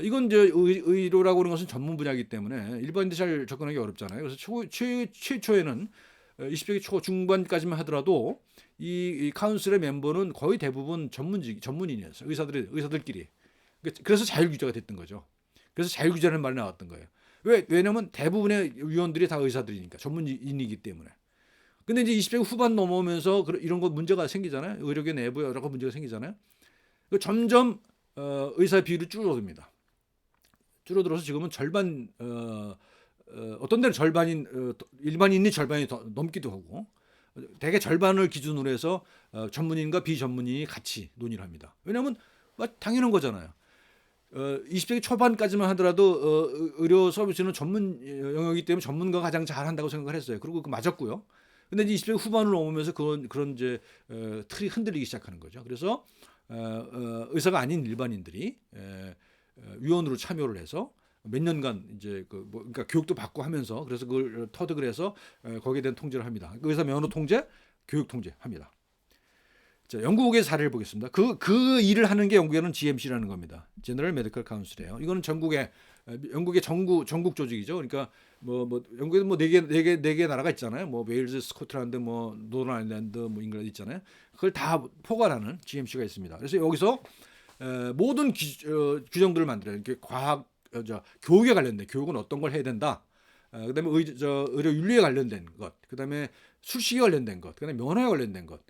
이건 이제 의료라고 하는 것은 전문 분야이기 때문에 일반인들이 잘 접근하기 어렵잖아요. 그래서 최초에는 20세기 초 중반까지만 하더라도 이 카운슬의 멤버는 거의 대부분 전문인이었어요. 의사들끼리. 그래서 자율규제가 됐던 거죠. 그래서 자율규제라는 말이 나왔던 거예요. 왜냐하면 대부분의 위원들이 다 의사들이니까, 전문인이기 때문에. 근데 이제 20세기 후반 넘어오면서 이런 거 문제가 생기잖아요. 의료계 내부에 여러 가지 문제가 생기잖아요. 점점 의사 비율이 줄어듭니다. 줄어들어서 지금은 절반 어떤 데는 절반인 일반인이 절반이 더 넘기도 하고 대개 절반을 기준으로 해서 전문인과 비전문인이 같이 논의를 합니다. 왜냐하면 당연한 거잖아요. 20세기 초반까지만 하더라도 의료 서비스는 전문 영역이기 때문에 전문가가 가장 잘한다고 생각을 했어요. 그리고 그 맞았고요. 근데 이제 20세기 후반으로 넘으면서 그런 이제 틀이 흔들리기 시작하는 거죠. 그래서 의사가 아닌 일반인들이 위원으로 참여를 해서 몇 년간 이제 그러니까 교육도 받고 하면서 그래서 그걸 터득을 해서 거기에 대한 통제를 합니다. 의사 면허 통제, 교육 통제 합니다. 자, 영국의 사례를 보겠습니다. 그 일을 하는 게 영국에는 GMC라는 겁니다. General Medical Council이에요. 이거는 영국의 전국 조직이죠. 그러니까 영국에는 네 개 나라가 있잖아요. 웨일즈, 스코틀랜드, 노던 아일랜드, 잉글랜드 있잖아요. 그걸 다 포괄하는 GMC가 있습니다. 그래서 여기서 모든 규정들을 만들어요. 이렇게 교육에 관련된 교육은 어떤 걸 해야 된다. 그다음에 의료 윤리에 관련된 것, 그다음에 술식에 관련된 것, 그다음에 면허에 관련된 것.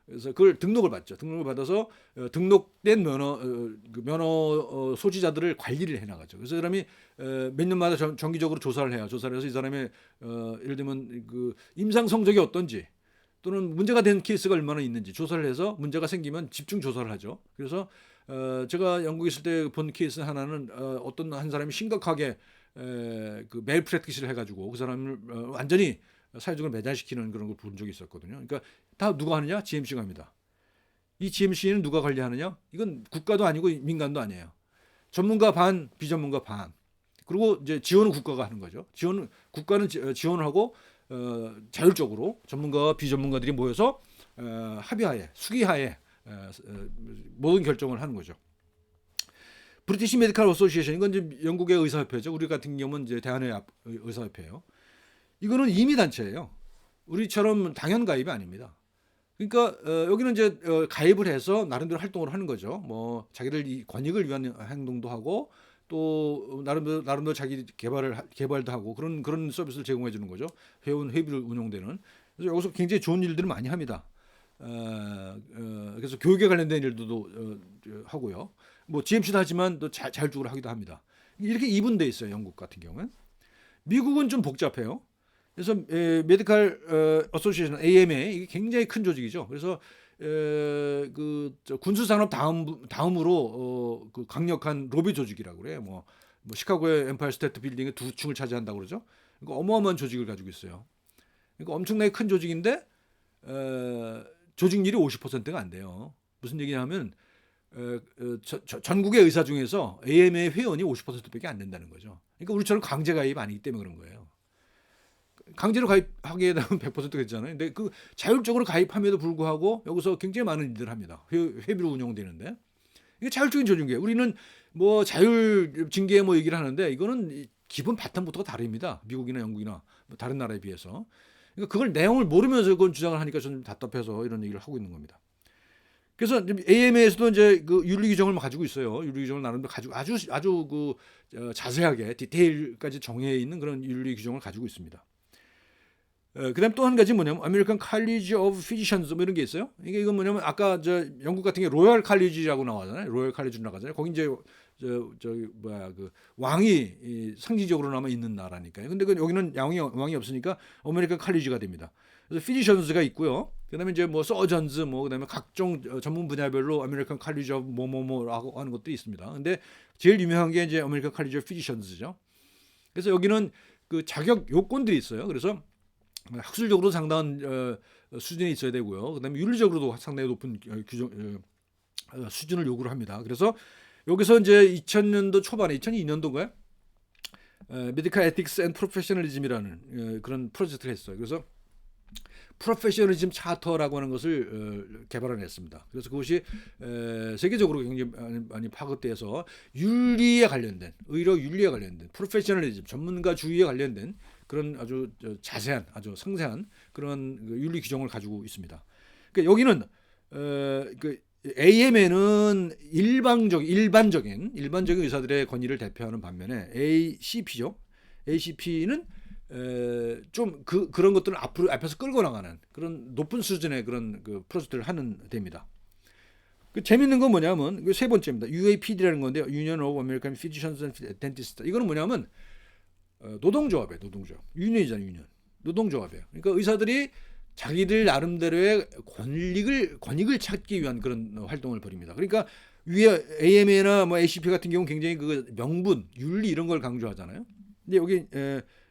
그래서 그걸 등록을 받죠. 등록을 받아서 등록된 면허 소지자들을 관리를 해나가죠. 그래서 이 사람이 몇 년마다 정기적으로 조사를 해요. 조사를 해서 이 사람의 예를 들면 그 임상 성적이 어떤지 또는 문제가 된 케이스가 얼마나 있는지 조사를 해서 문제가 생기면 집중 조사를 하죠. 그래서 제가 영국에 있을 때 본 케이스 하나는 어떤 한 사람이 심각하게 그 메일 프랙티스를 해가지고 그 사람을 완전히 사회적으로 매장시키는 그런 걸 본 적이 있었거든요. 그러니까 다 누가 하느냐? GMC가 합니다. 이 GMC는 누가 관리하느냐? 이건 국가도 아니고 민간도 아니에요. 전문가 반, 비전문가 반. 그리고 이제 지원은 국가가 하는 거죠. 국가는 지원을 하고 자율적으로 전문가와 비전문가들이 모여서 합의하에, 수기하에 모든 결정을 하는 거죠. 브리티시 메디컬 어소시에이션 이건 이제 영국의 의사협회죠. 우리 같은 경우는 이제 대한의 의사협회예요. 이거는 임의 단체예요. 우리처럼 당연 가입이 아닙니다. 그러니까 여기는 이제 가입을 해서 나름대로 활동을 하는 거죠. 자기들 이 권익을 위한 행동도 하고 또 나름대로 자기 개발도 하고 그런 서비스를 제공해 주는 거죠. 회비를 운용되는. 그래서 여기서 굉장히 좋은 일들을 많이 합니다. 그래서 교육에 관련된 일도 하고요. GMC도 하지만 또 자율적으로 하기도 합니다. 이렇게 이분돼 있어요. 영국 같은 경우는. 미국은 좀 복잡해요. 그래서 메디컬 어소시에이션 AMA 이게 굉장히 큰 조직이죠. 그래서 군수 산업 다음으로 그 강력한 로비 조직이라고 그래요. 시카고의 엠파이어 스테이트 빌딩의 2층을 차지한다고 그러죠. 그러니까 어마어마한 조직을 가지고 있어요. 그러니까 엄청나게 큰 조직인데 조직률이 50%가 안 돼요. 무슨 얘기냐면 전국의 의사 중에서 AMA 회원이 50%밖에 안 된다는 거죠. 그러니까 우리처럼 강제 가입 아니기 때문에 그런 거예요. 강제로 가입하게 되면 100%가 있잖아요. 근데 그 자율적으로 가입함에도 불구하고 여기서 굉장히 많은 일들을 합니다. 회비로 운영되는데 이게 자율적인 조직이에요. 우리는 자율 징계 얘기를 하는데 이거는 기본 바탕부터가 다릅니다. 미국이나 영국이나 다른 나라에 비해서. 그러니까 그걸 내용을 모르면서 그건 주장을 하니까 좀 답답해서 이런 얘기를 하고 있는 겁니다. 그래서 AMA에서도 이제 그 윤리 규정을 가지고 있어요. 윤리 규정을 나름대로 가지고 아주 자세하게 디테일까지 정해 있는 그런 윤리 규정을 가지고 있습니다. 그다음 또 한 가지 뭐냐면 아메리칸 칼리지 오브 피지션즈 이런 게 있어요. 이건 뭐냐면 아까 영국 같은 게 로열 칼리지라고 나와잖아요. 로열 칼리지로 나가잖아요. 거기 이제 그 왕이 상징적으로나마 있는 나라니까요. 근데 여기는 왕이 없으니까 아메리칸 칼리지가 됩니다. 그래서 피지션즈가 있고요. 그다음에 이제 서전즈 그다음에 각종 전문 분야별로 아메리칸 칼리지 오브 뭐뭐뭐라고 하는 것도 있습니다. 근데 제일 유명한 게 이제 아메리칸 칼리지 오브 피지션즈죠. 그래서 여기는 그 자격 요건들이 있어요. 그래서 학술적으로 상당한 수준이 있어야 되고요. 그다음에 윤리적으로도 상당히 높은 수준을 요구를 합니다. 그래서 여기서 이제 2000년도 초반에 2002년도인가요? 메디컬 에틱스 앤 프로페셔널리즘이라는 그런 프로젝트를 했어요. 그래서 프로페셔널리즘 차터라고 하는 것을 개발해냈습니다. 그래서 그것이 세계적으로 굉장히 많이 파급돼서 윤리에 관련된 의료 윤리에 관련된 프로페셔널리즘 전문가주의에 관련된 그런 아주 자세한 아주 상세한 그런 윤리 규정을 가지고 있습니다. 그러니까 여기는 AMA는 일반적인 의사들의 권위를 대표하는 반면에 ACP죠. ACP는 좀 그런 것들을 앞에서 끌고 나가는 그런 높은 수준의 그런 프로젝트를 하는 데입니다. 재밌는 건 뭐냐면 세 번째입니다. UAPD라는 건데요. Union of American Physicians and Dentists. 이거는 뭐냐면 노동조합이에요. 노동조합. 유니언이잖아요. 유니언. 노동조합이에요. 그러니까 의사들이 자기들 나름대로의 권익을 찾기 위한 그런 활동을 벌입니다. 그러니까 위에 AMA나 뭐 ACP 같은 경우는 굉장히 그 명분, 윤리 이런 걸 강조하잖아요. 근데 여기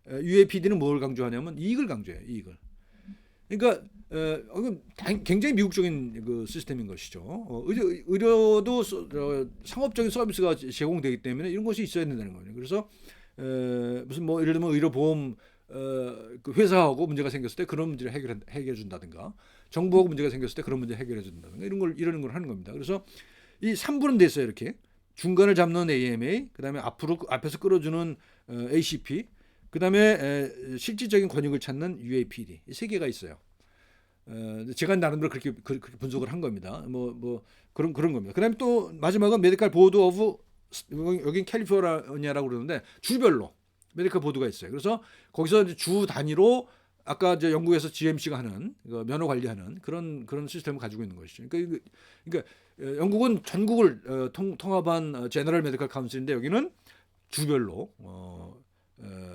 UAPD는 뭘 강조하냐면 이익을 강조해요. 이익을. 그러니까 이건 굉장히 미국적인 그 시스템인 것이죠. 의료도 상업적인 서비스가 제공되기 때문에 이런 것이 있어야 된다는 거예요. 그래서 무슨 뭐 예를 들면 의료보험 그 회사하고 문제가 생겼을 때 그런 문제를 해결해 준다든가 정부하고 문제가 생겼을 때 그런 문제 해결해 준다든가 이런 걸 하는 겁니다. 그래서 이 3분은 됐어요. 이렇게 중간을 잡는 AMA, 그다음에 앞에서 끌어주는 ACP, 그다음에 실질적인 권익을 찾는 UAPD 이 세 개가 있어요. 제가 나름대로 그렇게 분석을 한 겁니다. 뭐 그런 겁니다. 그다음에 또 마지막은 메디컬 보드 오브 여긴 캘리포니아라고 그러는데 주별로 메디컬 보드가 있어요. 그래서 거기서 이제 주 단위로 아까 저 영국에서 GMC가 하는 면허 관리하는 그런 시스템을 가지고 있는 것이죠. 그러니까 영국은 전국을 통합한 제너럴 메디컬 카운슬인데 여기는 주별로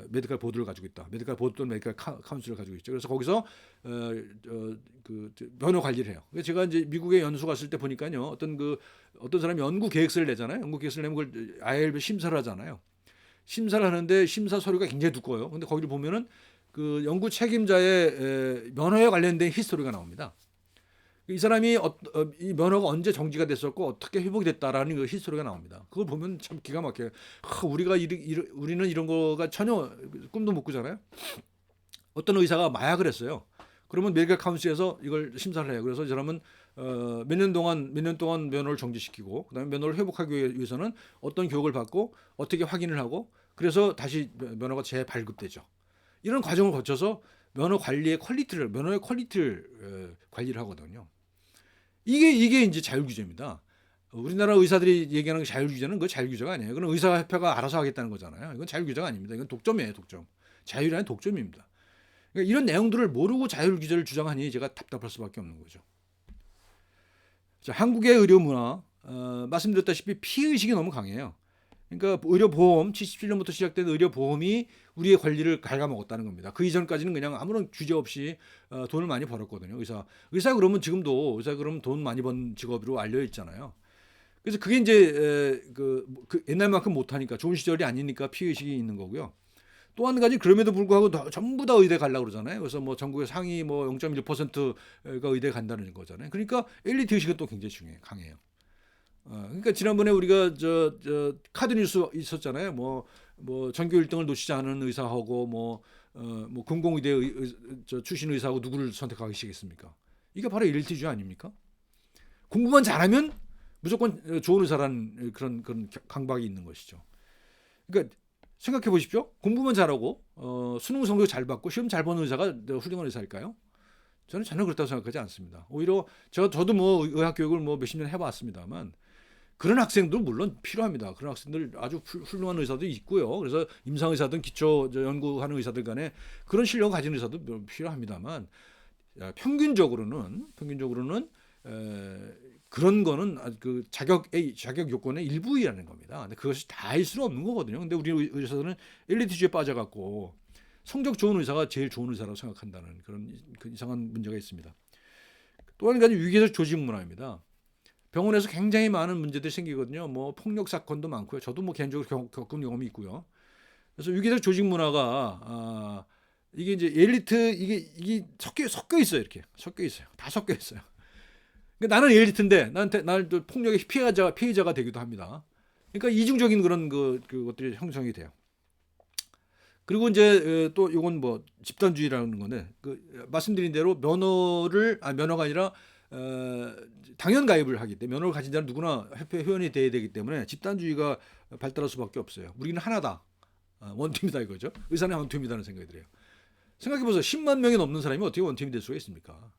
메디컬 보드를 가지고 있다. 메디컬 보드 또는 메디컬 카운슬을 가지고 있죠. 그래서 거기서 그 면허 관리를 해요. 그래서 제가 이제 미국에 연수 갔을 때 보니까요, 어떤 사람이 연구 계획서를 내잖아요. 연구 계획서를 내면 그걸 IRB 심사를 하잖아요. 심사를 하는데 심사 서류가 굉장히 두꺼워요. 근데 거기를 보면은 그 연구 책임자의 면허에 관련된 히스토리가 나옵니다. 이 사람이 이 면허가 언제 정지가 됐었고 어떻게 회복이 됐다라는 그 히스토리가 나옵니다. 그걸 보면 참 기가 막혀요. 우리는 이런 거가 전혀 꿈도 못 꾸잖아요. 어떤 의사가 마약을 했어요. 그러면 메디컬 카운슬에서 이걸 심사를 해요. 그래서 이 사람은 몇 년 동안 면허를 정지시키고 그다음에 면허를 회복하기 위해서는 어떤 교육을 받고 어떻게 확인을 하고 그래서 다시 면허가 재발급되죠. 이런 과정을 거쳐서 면허의 퀄리티를 관리를 하거든요. 이게 이제 자율규제입니다. 우리나라 의사들이 얘기하는 자율규제는 그 자율규제가 아니에요. 그건 의사협회가 알아서 하겠다는 거잖아요. 이건 자율규제가 아닙니다. 이건 독점이에요, 독점. 자율이 아닌 독점입니다. 그러니까 이런 내용들을 모르고 자율규제를 주장하니 제가 답답할 수밖에 없는 거죠. 자, 한국의 의료 문화 말씀드렸다시피 피의식이 너무 강해요. 그러니까 의료보험 77년부터 시작된 의료보험이 우리의 권리를 갉아먹었다는 겁니다. 그 이전까지는 그냥 아무런 규제 없이 돈을 많이 벌었거든요. 의사 그러면 지금도 의사 그러면 돈 많이 번 직업으로 알려 있잖아요. 그래서 그게 이제 그 옛날만큼 못하니까 좋은 시절이 아니니까 피의식이 있는 거고요. 또 한 가지 그럼에도 불구하고 전부 다 의대 가려고 그러잖아요. 그래서 뭐 전국의 상위 뭐 0.1%가 의대 간다는 거잖아요. 그러니까 엘리트 의식은 또 굉장히 강해요. 그러니까 지난번에 우리가 저 카드 뉴스 있었잖아요. 뭐 전교 1등을 놓치지 않은 의사하고 뭐 공공의대 출신 의사하고 누구를 선택하시겠습니까? 이게 바로 엘리트주의 아닙니까? 공부만 잘하면 무조건 좋은 의사라는 그런 강박이 있는 것이죠. 그러니까 생각해 보십시오. 공부만 잘하고 수능 성적 잘 받고 시험 잘 보는 의사가 훌륭한 의사일까요? 저는 전혀 그렇다고 생각하지 않습니다. 오히려 저도 뭐 의학 교육을 뭐 몇십 년 해봤습니다만 그런 학생도 물론 필요합니다. 그런 학생들 아주 훌륭한 의사도 있고요. 그래서 임상 의사든 기초 연구하는 의사들 간에 그런 실력을 가진 의사도 필요합니다만 평균적으로는 그런 거는 그 자격 요건의 일부이라는 겁니다. 근데 그것이 다일 수는 없는 거거든요. 근데 우리 의사들은 엘리트주의에 빠져갖고 성적 좋은 의사가 제일 좋은 의사라고 생각한다는 그런 이상한 문제가 있습니다. 또 한 가지 위계적 조직 문화입니다. 병원에서 굉장히 많은 문제들이 생기거든요. 뭐 폭력 사건도 많고요. 저도 뭐 개인적으로 겪은 경험이 있고요. 그래서 위계적 조직 문화가 이게 이제 엘리트 이게 섞여 있어요. 이렇게 섞여 있어요. 다 섞여 있어요. 그러니까 나는 엘리트인데 나는 또 폭력의 피해자가 되기도 합니다. 그러니까 이중적인 그런 그것들이 형성이 돼요. 그리고 이제 또 이건 뭐 집단주의라는 건데 말씀드린 대로 면허가 아니라 당연 가입을 하기 때문에 면허를 가진 자는 누구나 협회 회원이 돼야 되기 때문에 집단주의가 발달할 수밖에 없어요. 우리는 하나다. 원팀이다 이거죠. 의사는 원팀이다는 생각이 들어요. 생각해 보세요. 10만 명이 넘는 사람이 어떻게 원팀이 될 수가 있습니까?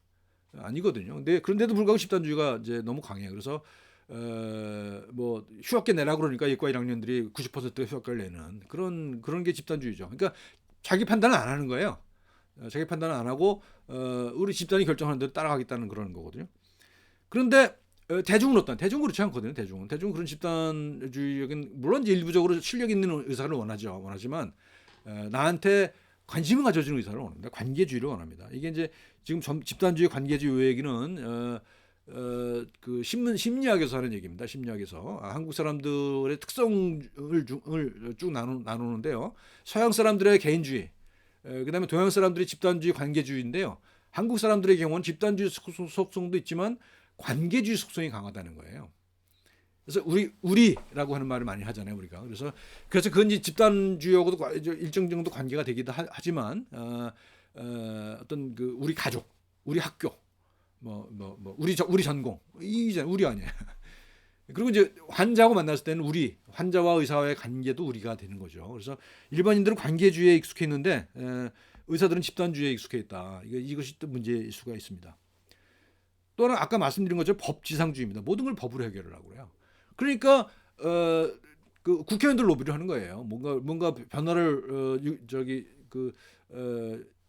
아니거든요. 근데 그런데도 불구하고 집단주의가 이제 너무 강해요. 그래서 뭐 휴학계 내라 그러니까 예과 1학년들이 90%가 휴학계를 내는 그런 게 집단주의죠. 그러니까 자기 판단을 안 하는 거예요. 자기 판단을 안 하고 우리 집단이 결정하는 대로 따라가겠다는 그런 거거든요. 그런데 대중은 어떤? 대중은 그렇지 않거든요. 대중은 그런 집단주의적인 물론 일부적으로 실력 있는 의사를 원하지만 나한테 관심을 가져주는 의사를 원합니다. 관계주의를 원합니다. 이게 이제 지금 집단주의 관계주의 얘기는 그 심리학에서 하는 얘기입니다. 심리학에서 한국 사람들의 특성을 쭉 나누는데요. 서양 사람들의 개인주의, 그다음에 동양 사람들의 집단주의 관계주의인데요. 한국 사람들의 경우는 집단주의 속성도 있지만 관계주의 속성이 강하다는 거예요. 그래서 우리라고 하는 말을 많이 하잖아요, 우리가. 그래서 그건 이제 집단주의하고도 일정 정도 관계가 되기도 하지만 어떤 그 우리 가족, 우리 학교, 우리 전공 이잖아, 우리 아니에요. 그리고 이제 환자하고 만났을 때는 환자와 의사와의 관계도 우리가 되는 거죠. 그래서 일반인들은 관계주의에 익숙해 있는데 의사들은 집단주의에 익숙해 있다. 이것이 또 문제일 수가 있습니다. 또 하나 아까 말씀드린 것처럼 법지상주의입니다. 모든 걸 법으로 해결하려고 그래요. 그러니까 그 국회의원들 로비를 하는 거예요. 뭔가 변화를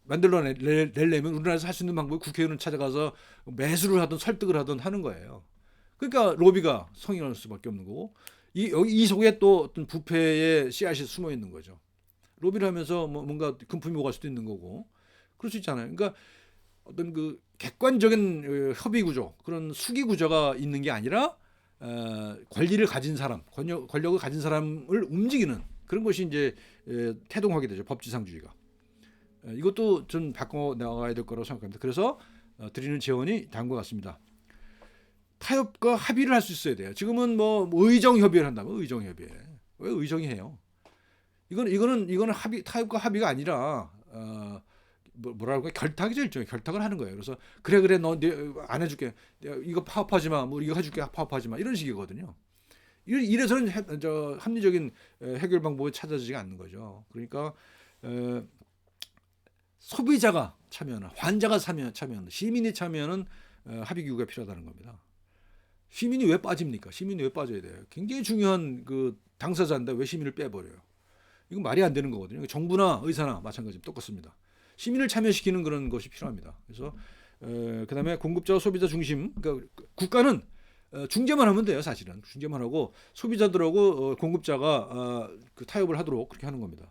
만들어내려면 우리나라에서 할 수 있는 방법이 국회의원을 찾아가서 매수를 하든 설득을 하든 하는 거예요. 그러니까 로비가 성행할 수밖에 없는 거고 이 속에 또 어떤 부패의 씨앗이 숨어 있는 거죠. 로비를 하면서 뭔가 금품이 오갈 수도 있는 거고 그럴 수 있잖아요. 그러니까 어떤 그 객관적인 협의 구조, 그런 수기 구조가 있는 게 아니라 권리를 가진 사람, 권력을 가진 사람을 움직이는 그런 것이 이제 태동하게 되죠. 법지상주의가. 이것도 좀 바꿔 나가야 될 거라고 생각합니다. 그래서 드리는 제언이 다음과 같습니다. 타협과 합의를 할 수 있어야 돼요. 지금은 뭐 의정 협의를 한다면 의정 협의. 왜 의정이 해요? 이거는 타협과 합의가 아니라 뭐라고 결탁이죠. 일종의 결탁을 하는 거예요. 그래서 그래 너 안 해줄게. 이거 파업하지 마. 뭐 이거 해줄게. 파업하지 마. 이런 식이거든요. 이래서는 합리적인 해결 방법이 찾아지지가 않는 거죠. 그러니까 소비자가 참여하는, 환자가 참여하는, 시민이 참여하는 합의 기구가 필요하다는 겁니다. 시민이 왜 빠집니까? 시민이 왜 빠져야 돼요? 굉장히 중요한 그 당사자인데 왜 시민을 빼버려요? 이건 말이 안 되는 거거든요. 정부나 의사나 마찬가지입니다. 똑같습니다. 시민을 참여시키는 그런 것이 필요합니다. 그래서 그다음에 공급자와 소비자 중심. 그러니까 국가는 중재만 하면 돼요. 사실은 중재만 하고 소비자들하고 공급자가 그 타협을 하도록 그렇게 하는 겁니다.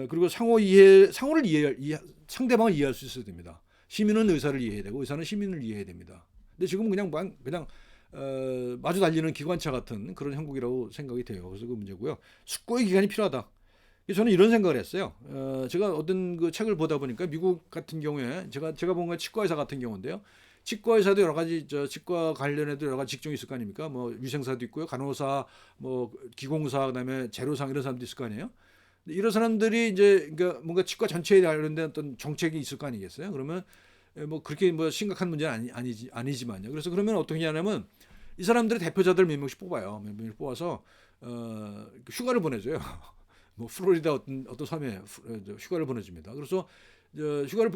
그리고 상호를 상대방을 이해할 수 있어야 됩니다. 시민은 의사를 이해해야 되고 의사는 시민을 이해해야 됩니다. 근데 지금은 그냥 마주 달리는 기관차 같은 그런 형국이라고 생각이 돼요. 그래서 그 문제고요. 숙고의 기간이 필요하다. 저는 이런 생각을 했어요. 제가 어떤 그 책을 보다 보니까 미국 같은 경우에 제가 본 건 치과의사 같은 경우인데요. 치과의사도 여러 가지 치과 관련해도 여러 가지 직종이 있을 거 아닙니까? 뭐 위생사도 있고요, 간호사, 뭐 기공사, 그다음에 재료상 이런 사람도 있을 거 아니에요. 이런 사람들이 이제 그러니까 뭔가 치과 전체에 관련된 어떤 정책이 있을 거 아니겠어요? 그러면 뭐 그렇게 뭐 심각한 문제는 아니지만요. 그래서 그러면 어떻게 하냐면 이 사람들의 대표자들 몇 명씩 뽑아요. 몇 명씩 뽑아서 휴가를 보내줘요. 뭐 플로리다 어떤 섬에 휴가를 보내줍니다. 그래서 휴가를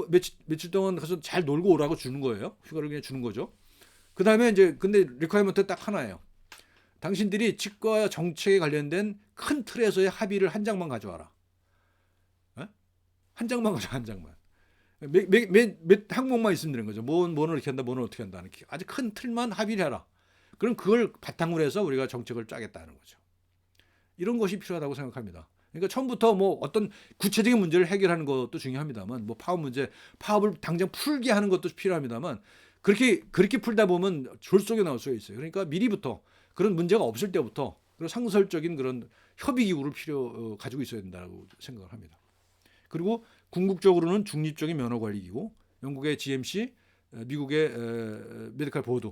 며칠 동안 가서 잘 놀고 오라고 주는 거예요. 휴가를 그냥 주는 거죠. 그 다음에 이제 근데 리퀘어먼트 딱 하나예요. 당신들이 치과 정책에 관련된 큰 틀에서의 합의를 한 장만 가져와라. 한 장만 가져와, 한 장만. 몇 항목만 있으면 되는 거죠. 뭐는 이렇게 한다, 뭐는 어떻게 한다. 아주 큰 틀만 합의를 해라. 그럼 그걸 바탕으로 해서 우리가 정책을 짜겠다는 거죠. 이런 것이 필요하다고 생각합니다. 그러니까 처음부터 뭐 어떤 구체적인 문제를 해결하는 것도 중요합니다만, 뭐 파업을 당장 풀게 하는 것도 필요합니다만, 그렇게 풀다 보면 졸속에 나올 수가 있어요. 그러니까 미리부터 그런 문제가 없을 때부터 그런 상설적인 그런 협의 기구를 가지고 있어야 된다고 생각을 합니다. 그리고 궁극적으로는 중립적인 면허관리기구, 영국의 GMC, 미국의 메디컬 보드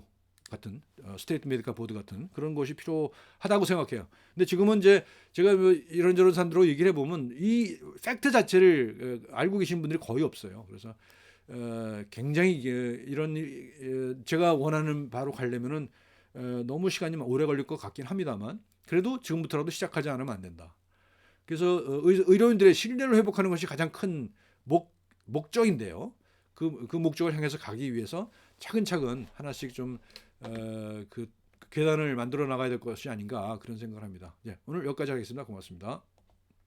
같은 스테이트 메디컬 보드 같은 그런 것이 필요하다고 생각해요. 근데 지금은 이제 제가 뭐 이런저런 사람들하고 얘기를 해보면 이 팩트 자체를 알고 계신 분들이 거의 없어요. 그래서 굉장히 이런 제가 원하는 바로 가려면은 너무 시간이 오래 걸릴 것 같긴 합니다만 그래도 지금부터라도 시작하지 않으면 안 된다. 그래서 의료인들의 신뢰를 회복하는 것이 가장 큰 목적인데요. 그 목적을 향해서 가기 위해서 차근차근 하나씩 좀 그 계단을 만들어 나가야 될 것이 아닌가 그런 생각을 합니다. 오늘 여기까지 하겠습니다. 고맙습니다.